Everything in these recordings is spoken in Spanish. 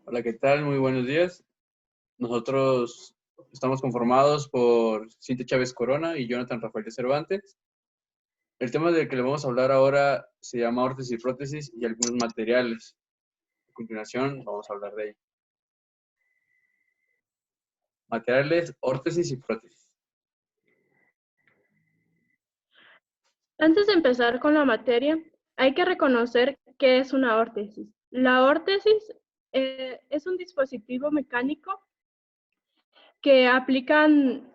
Hola, ¿qué tal? Muy buenos días. Nosotros estamos conformados por Cintia Chávez Corona y Jonathan Rafael de Cervantes. El tema del que le vamos a hablar ahora se llama órtesis y prótesis y algunos materiales. A continuación vamos a hablar de ello. Materiales, órtesis y prótesis. Antes de empezar con la materia, hay que reconocer qué es una órtesis. La órtesis es un dispositivo mecánico que aplican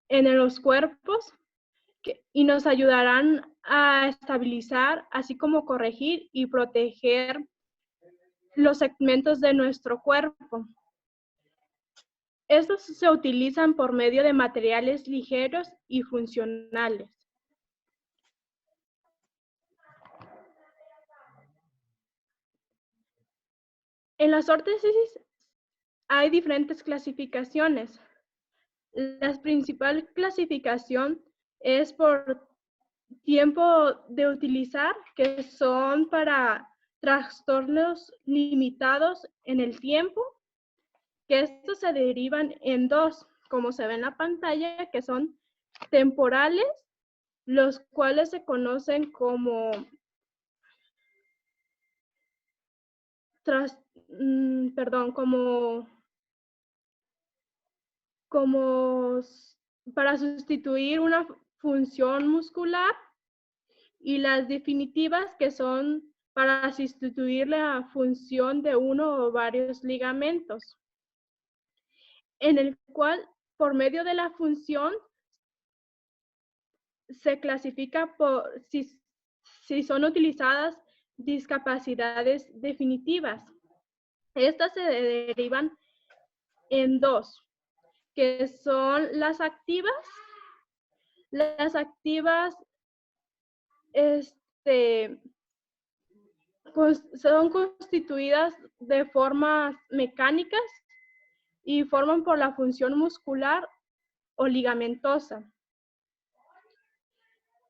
en los cuerpos y nos ayudarán a estabilizar, así como corregir y proteger los segmentos de nuestro cuerpo. Estos se utilizan por medio de materiales ligeros y funcionales. En las órtesis hay diferentes clasificaciones. La principal clasificación es por tiempo de utilizar, que son para trastornos limitados en el tiempo, que estos se derivan en dos, como se ve en la pantalla, que son temporales, los cuales se conocen como como para sustituir una función muscular, y las definitivas, que son para sustituir la función de uno o varios ligamentos, en el cual por medio de la función se clasifica por si son utilizadas discapacidades definitivas. Estas se derivan en dos, que son las activas. Las activas son constituidas de formas mecánicas y forman por la función muscular o ligamentosa.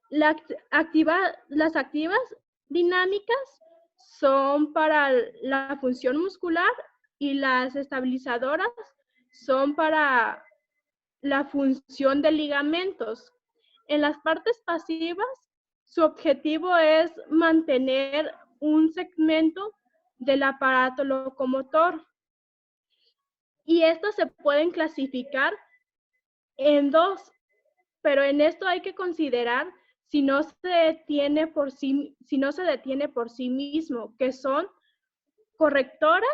Las activas dinámicas son para la función muscular y las estabilizadoras son para la función de ligamentos. En las partes pasivas, su objetivo es mantener un segmento del aparato locomotor. Y estas se pueden clasificar en dos, pero en esto hay que considerar si no se detiene por sí mismo, que son correctoras,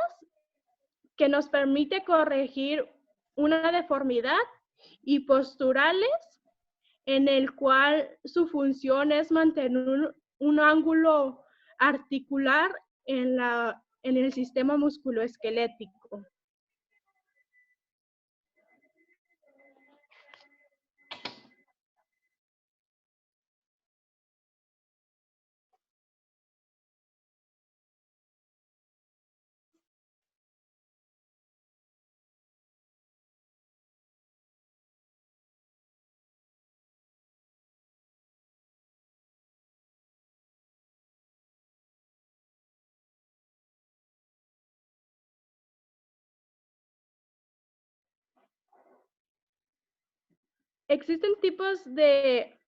que nos permite corregir una deformidad, y posturales, en el cual su función es mantener un ángulo articular en el sistema musculoesquelético. Existen tipos de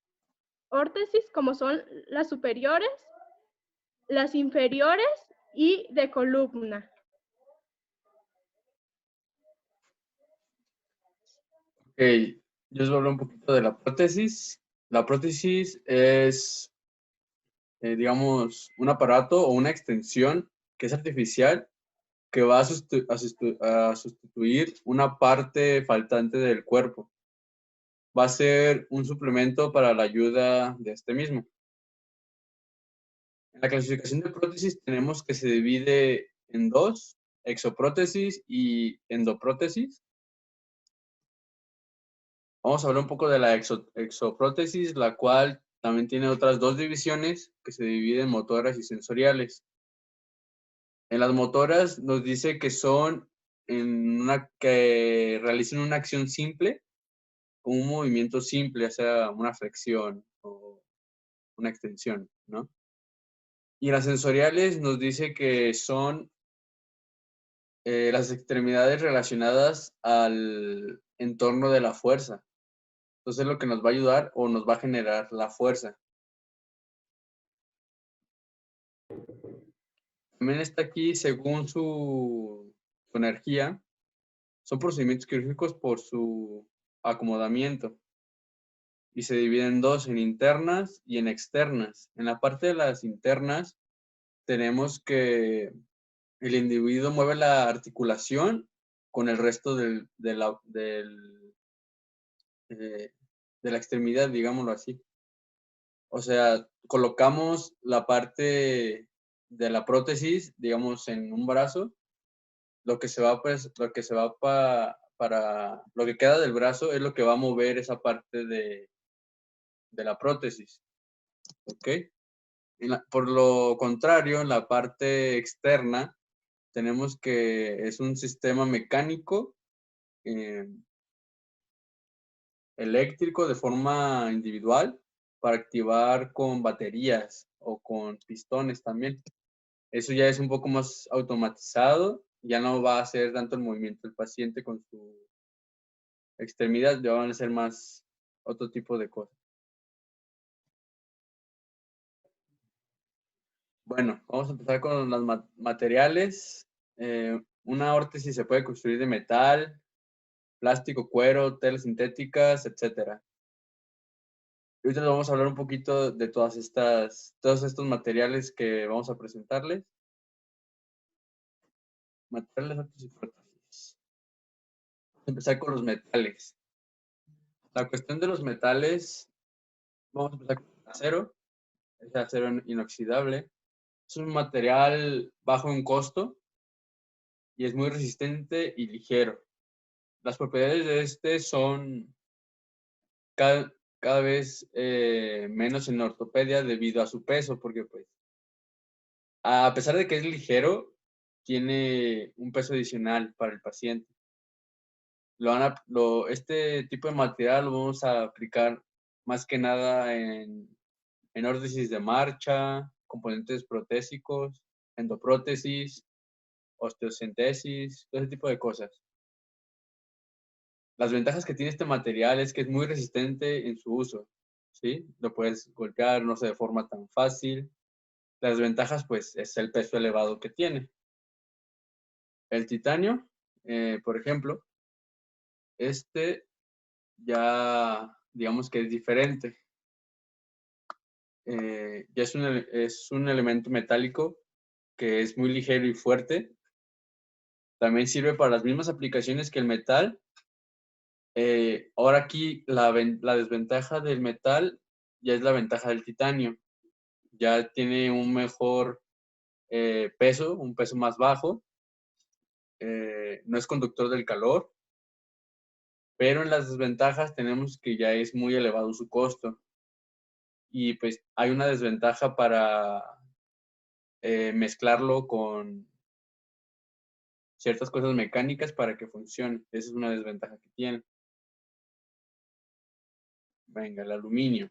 órtesis, como son las superiores, las inferiores y de columna. Ok, yo les voy a hablar un poquito de la prótesis. La prótesis es, digamos, un aparato o una extensión que es artificial que va a sustituir una parte faltante del cuerpo. Va a ser un suplemento para la ayuda de este mismo. En la clasificación de prótesis tenemos que se divide en dos, exoprótesis y endoprótesis. Vamos a hablar un poco de la exoprótesis, la cual también tiene otras dos divisiones que se dividen en motoras y sensoriales. En las motoras nos dice que son que realicen una acción simple, un movimiento simple, o sea, una flexión o una extensión, ¿no? Y las sensoriales nos dice que son las extremidades relacionadas al entorno de la fuerza. Entonces, lo que nos va a ayudar o nos va a generar la fuerza. También está aquí, según su energía, son procedimientos quirúrgicos por su acomodamiento y se dividen en dos, en internas y en externas. En la parte de las internas tenemos que el individuo mueve la articulación con el resto de la extremidad, digámoslo así. O sea, colocamos la parte de la prótesis, digamos, en un brazo. Lo que se va, pues, lo que se va para lo que queda del brazo es lo que va a mover esa parte de la prótesis. ¿Ok? Por lo contrario, en la parte externa, tenemos que es un sistema mecánico eh, eléctrico de forma individual para activar con baterías o con pistones también. Eso ya es un poco más automatizado, ya no va a hacer tanto el movimiento del paciente con su extremidad, ya van a ser más otro tipo de cosas. Bueno, vamos a empezar con los materiales. Una órtesis se puede construir de metal, plástico, cuero, telas sintéticas, etcétera. Y ahorita vamos a hablar un poquito de todos estos materiales que vamos a presentarles. Materiales, órtesis y prótesis. Vamos a empezar con los metales. La cuestión de los metales, vamos a empezar con el acero. Es acero inoxidable. Es un material bajo en costo y es muy resistente y ligero. Las propiedades de este son cada vez menos en ortopedia debido a su peso, porque pues a pesar de que es ligero, tiene un peso adicional para el paciente. Este tipo de material lo vamos a aplicar más que nada en órtesis de marcha, componentes protésicos, endoprótesis, osteocentesis, todo ese tipo de cosas. Las ventajas que tiene este material es que es muy resistente en su uso, ¿sí? Lo puedes golpear, no se deforma tan fácil. Las ventajas, pues, es el peso elevado que tiene. El titanio, por ejemplo, este ya, digamos que es diferente. Ya es un elemento metálico que es muy ligero y fuerte. También sirve para las mismas aplicaciones que el metal. Ahora aquí la desventaja del metal ya es la ventaja del titanio. Ya tiene un mejor peso, un peso más bajo. No es conductor del calor. Pero en las desventajas tenemos que ya es muy elevado su costo. Y pues hay una desventaja para mezclarlo con ciertas cosas mecánicas para que funcione. Esa es una desventaja que tiene. Venga, el aluminio.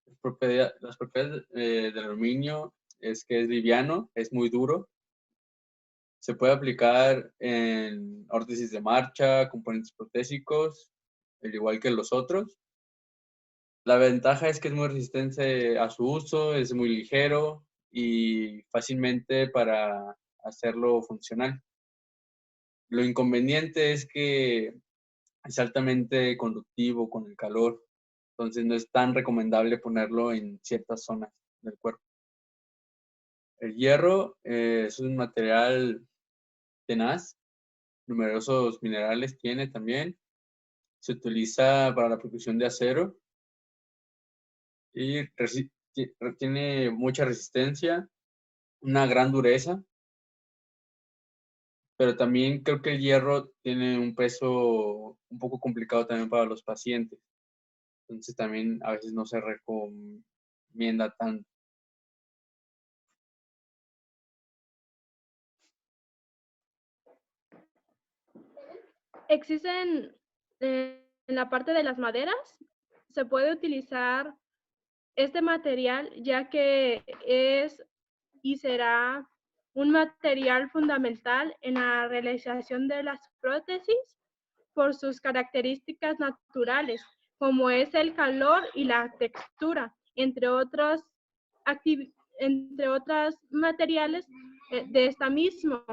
Las propiedades del aluminio es que es liviano, es muy duro. Se puede aplicar en órtesis de marcha, componentes protésicos, al igual que los otros. La ventaja es que es muy resistente a su uso, es muy ligero y fácilmente para hacerlo funcional. Lo inconveniente es que es altamente conductivo con el calor, entonces no es tan recomendable ponerlo en ciertas zonas del cuerpo. El hierro es un material tenaz, numerosos minerales tiene también, se utiliza para la producción de acero y tiene mucha resistencia, una gran dureza, pero también creo que el hierro tiene un peso un poco complicado también para los pacientes. Entonces también a veces no se recomienda tanto. Existen en la parte de las maderas, se puede utilizar este material ya que es y será un material fundamental en la realización de las prótesis por sus características naturales, como es el calor y la textura, entre otros materiales de esta misma.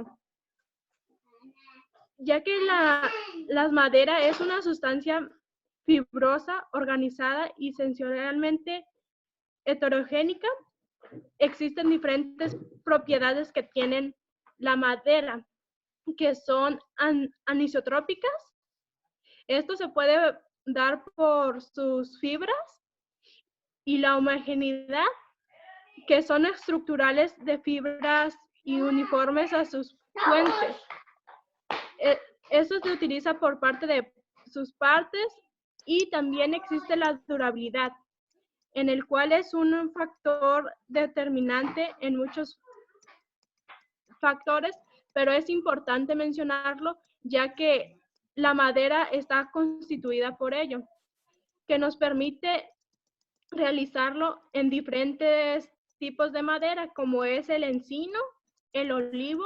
Ya que la madera es una sustancia fibrosa, organizada y sensorialmente heterogénica, existen diferentes propiedades que tienen la madera, que son anisotrópicas. Esto se puede dar por sus fibras y la homogeneidad, que son estructurales de fibras y uniformes a sus fuentes. Eso se utiliza por parte de sus partes y también existe la durabilidad, en el cual es un factor determinante en muchos factores, pero es importante mencionarlo ya que la madera está constituida por ello, que nos permite realizarlo en diferentes tipos de madera, como es el encino, el olivo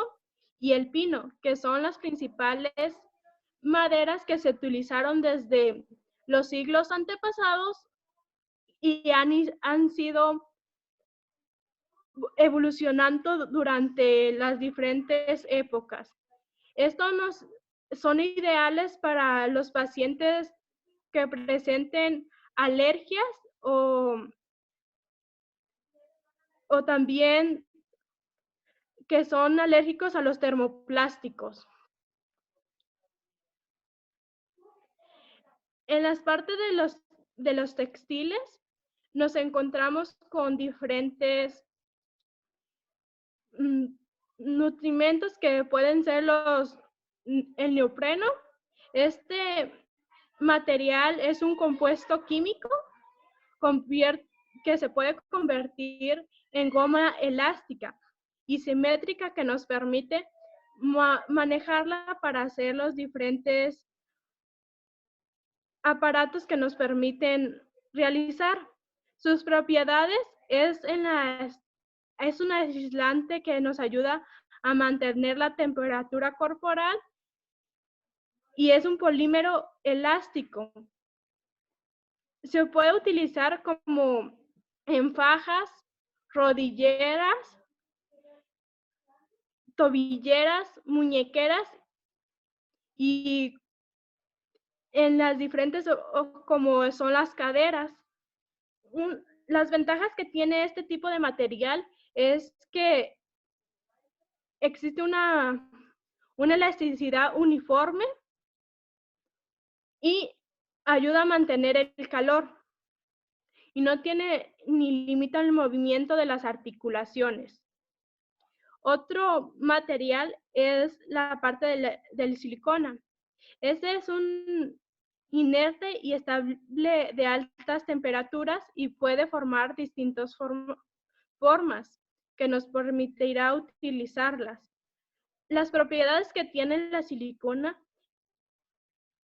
y el pino, que son las principales maderas que se utilizaron desde los siglos antepasados y han sido evolucionando durante las diferentes épocas. Estos son ideales para los pacientes que presenten alergias o también que son alérgicos a los termoplásticos. En las partes de los textiles nos encontramos con diferentes nutrimentos que pueden ser el neopreno. Este material es un compuesto químico que se puede convertir en goma elástica y simétrica que nos permite manejarla para hacer los diferentes aparatos que nos permiten realizar. Sus propiedades es un aislante que nos ayuda a mantener la temperatura corporal y es un polímero elástico. Se puede utilizar como en fajas, rodilleras, tobilleras, muñequeras y en las diferentes como son las caderas. Las ventajas que tiene este tipo de material es que existe una elasticidad uniforme y ayuda a mantener el calor y no tiene ni limita el movimiento de las articulaciones. Otro material es la parte del silicona. Este es un inerte y estable de altas temperaturas y puede formar distintas formas que nos permitirá utilizarlas. Las propiedades que tiene la silicona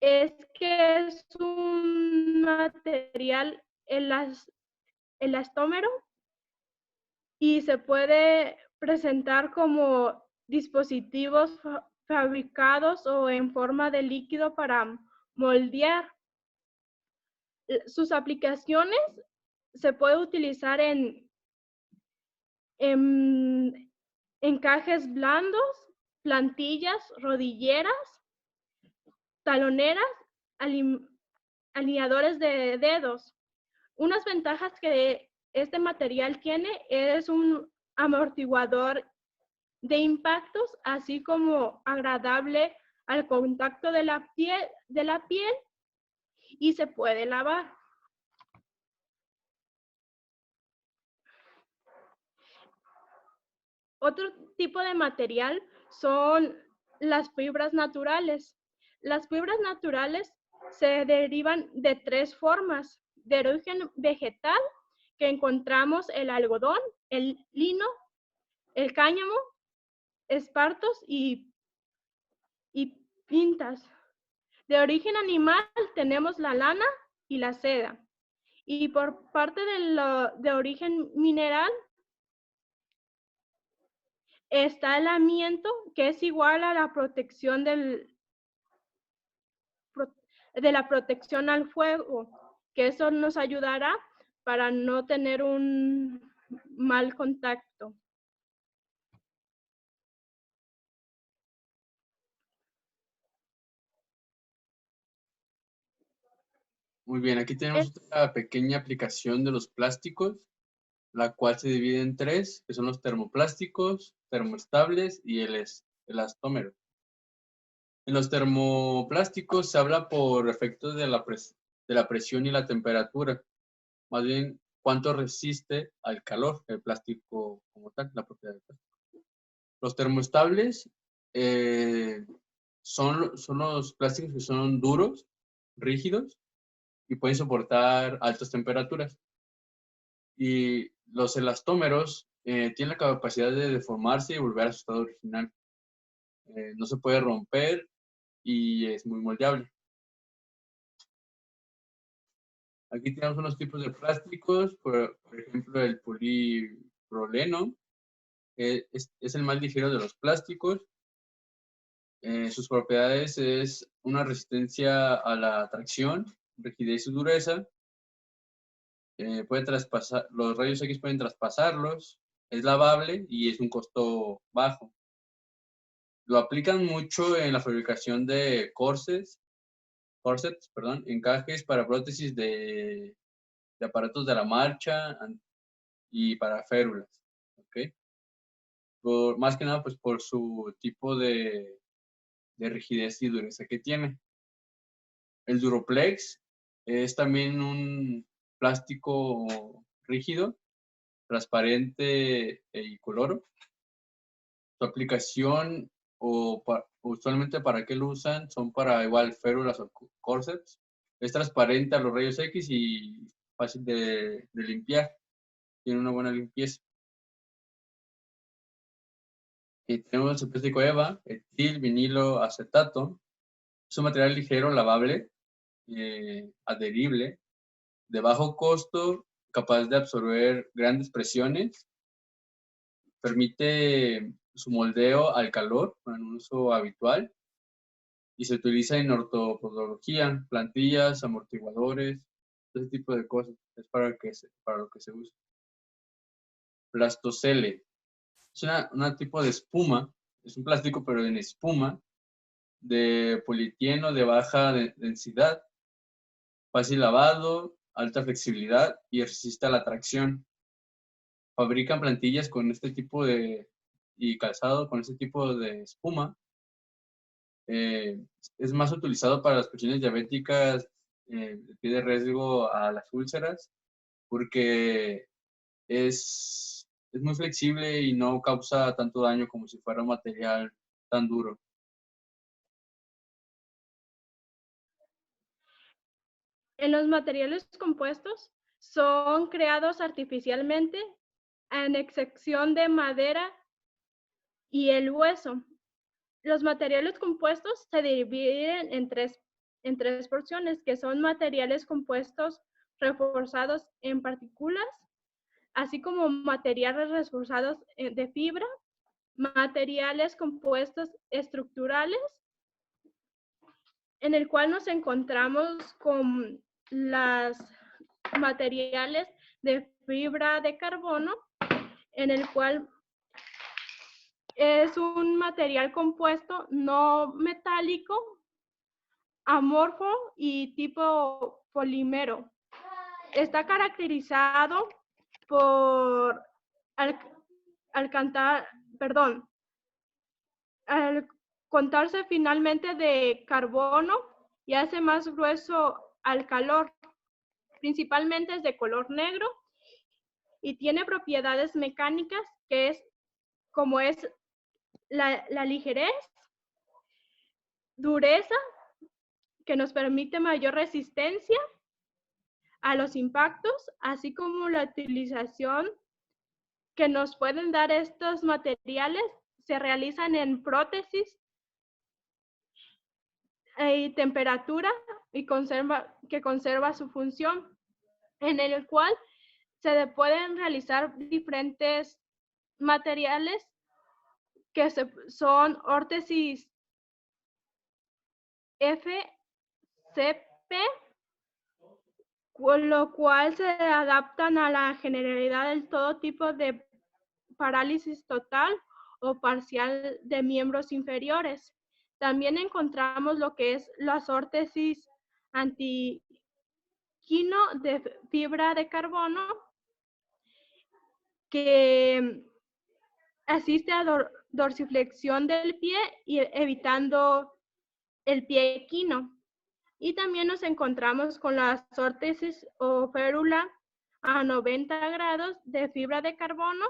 es que es un material elastómero y se puede presentar como dispositivos fabricados o en forma de líquido para moldear. Sus aplicaciones se puede utilizar en encajes blandos, plantillas, rodilleras, taloneras, alineadores de dedos. Unas ventajas que este material tiene es un amortiguador de impactos, así como agradable al contacto de la piel y se puede lavar. Otro tipo de material son las fibras naturales. Las fibras naturales se derivan de tres formas: de origen vegetal, que encontramos el algodón, el lino, el cáñamo, espartos y pintas. De origen animal tenemos la lana y la seda. Y por parte de origen mineral está el amianto, que es igual a la protección de la protección al fuego, que eso nos ayudará para no tener un mal contacto. Muy bien, aquí tenemos otra pequeña aplicación de los plásticos, la cual se divide en tres, que son los termoplásticos, termoestables y el elastómero. En los termoplásticos se habla por efectos de la presión y la temperatura, más bien cuánto resiste al calor el plástico como tal, la propiedad del plástico. Los termoestables son los plásticos que son duros, rígidos y pueden soportar altas temperaturas. Y los elastómeros tienen la capacidad de deformarse y volver a su estado original. No se puede romper y es muy moldeable. Aquí tenemos unos tipos de plásticos, por ejemplo, el polipropileno, es el más ligero de los plásticos. Sus propiedades es una resistencia a la tracción, rigidez y dureza. Puede traspasar, los rayos X pueden traspasarlos, es lavable y es un costo bajo. Lo aplican mucho en la fabricación de corsets, encajes para prótesis de aparatos de la marcha y para férulas, ¿ok? Más que nada, pues por su tipo de rigidez y dureza que tiene. El Duroplex es también un plástico rígido, transparente y coloro. Su aplicación usualmente para qué lo usan son para igual férulas o corsets. Es transparente a los rayos X y fácil de limpiar. Tiene una buena limpieza. Y tenemos el plástico EVA, etil, vinilo, acetato. Es un material ligero, lavable, adherible, de bajo costo, capaz de absorber grandes presiones, permite su moldeo al calor en un uso habitual y se utiliza en ortopedología, plantillas, amortiguadores, ese tipo de cosas. Es para lo que se usa. Plastocele. Es una tipo de espuma, es un plástico pero en espuma, de polietieno de baja densidad, fácil lavado, alta flexibilidad y resiste a la tracción. Fabrican plantillas con este tipo y calzado con este tipo de espuma. Es más utilizado para las personas diabéticas de pie de riesgo a las úlceras porque es muy flexible y no causa tanto daño como si fuera un material tan duro. En los materiales compuestos son creados artificialmente, en excepción de madera y el hueso. Los materiales compuestos se dividen en tres porciones, que son materiales compuestos reforzados en partículas, así como materiales reforzados de fibra, materiales compuestos estructurales, en el cual nos encontramos con los materiales de fibra de carbono, en el cual es un material compuesto no metálico, amorfo y tipo polímero. Está caracterizado por al contarse finalmente de carbono y hace más grueso al calor. Principalmente es de color negro y tiene propiedades mecánicas que es como es la ligerez, dureza, que nos permite mayor resistencia a los impactos, así como la utilización que nos pueden dar estos materiales se realizan en prótesis y temperatura y que conserva su función, en el cual se pueden realizar diferentes materiales que son órtesis FCP, con lo cual se adaptan a la generalidad de todo tipo de parálisis total o parcial de miembros inferiores. También encontramos lo que es las órtesis antiquino de fibra de carbono, que asiste a dorsiflexión del pie y evitando el pie equino. Y también nos encontramos con las órtesis o férula a 90 grados de fibra de carbono,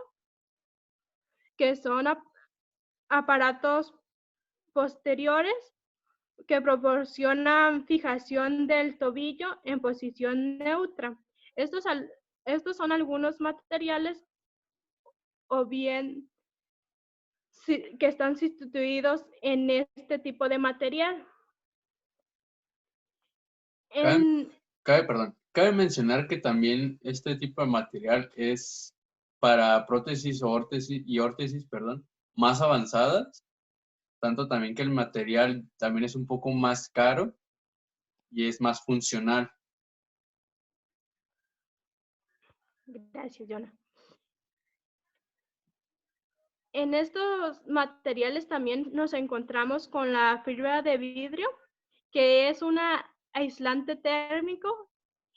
que son aparatos posteriores que proporcionan fijación del tobillo en posición neutra. Estos son algunos materiales o bien que están sustituidos en este tipo de material. Cabe mencionar que también este tipo de material es para prótesis o órtesis, más avanzadas, tanto también que el material también es un poco más caro y es más funcional. Gracias, Jonah. En estos materiales también nos encontramos con la fibra de vidrio, que es un aislante térmico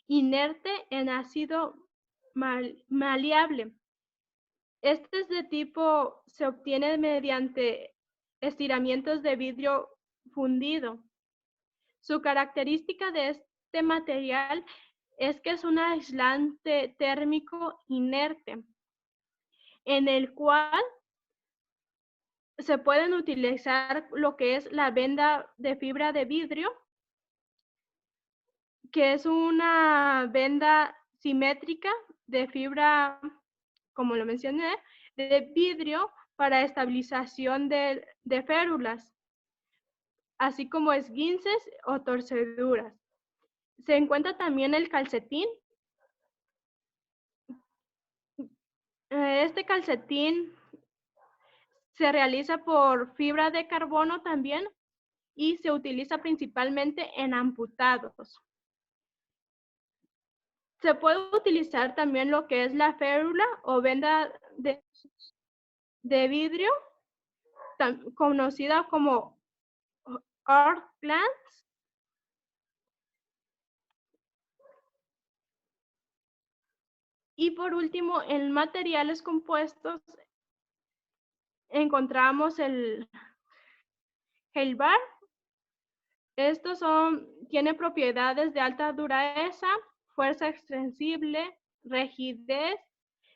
inerte en ácido maleable. Este es de tipo, se obtiene mediante estiramientos de vidrio fundido. Su característica de este material es que es un aislante térmico inerte, en el cual se pueden utilizar lo que es la venda de fibra de vidrio, que es una venda simétrica de fibra, como lo mencioné, de vidrio para estabilización de férulas, así como esguinces o torceduras. Se encuentra también el calcetín. Este calcetín se realiza por fibra de carbono también y se utiliza principalmente en amputados. Se puede utilizar también lo que es la férula o venda de vidrio, conocida como Heartlands. Y por último, en materiales compuestos encontramos el Heilbar. Estos tienen propiedades de alta dureza, fuerza extensible, rigidez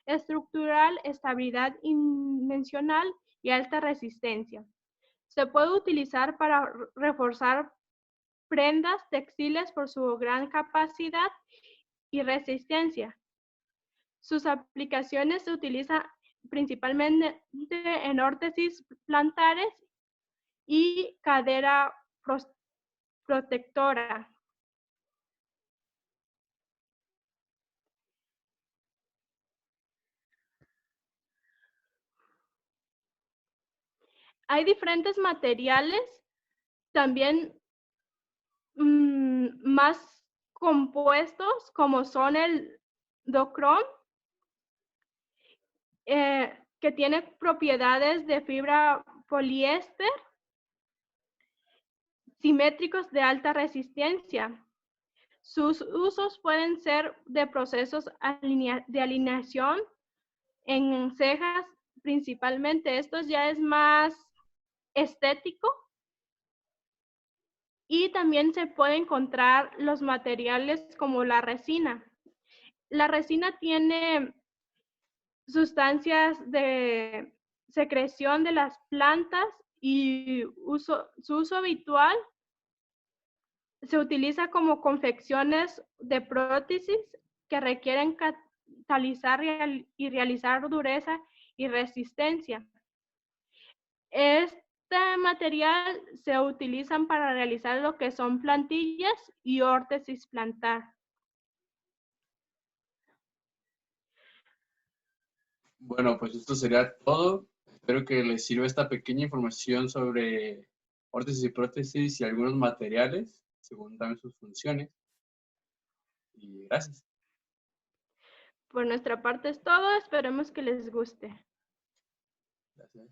estructural, estabilidad dimensional y alta resistencia. Se puede utilizar para reforzar prendas textiles por su gran capacidad y resistencia. Sus aplicaciones se utilizan principalmente en órtesis plantares y cadera protectora. Hay diferentes materiales también más compuestos, como son el Docrom, que tiene propiedades de fibra poliéster, simétricos de alta resistencia. Sus usos pueden ser de procesos de alineación en cejas principalmente. Esto ya es más estético. Y también se puede encontrar los materiales como la resina. La resina tiene sustancias de secreción de las plantas y su uso habitual se utiliza como confecciones de prótesis que requieren catalizar y realizar dureza y resistencia. Este material se utilizan para realizar lo que son plantillas y órtesis plantar. Bueno, pues esto sería todo. Espero que les sirva esta pequeña información sobre órtesis y prótesis y algunos materiales, según también sus funciones. Y gracias. Por nuestra parte es todo, esperemos que les guste. Gracias.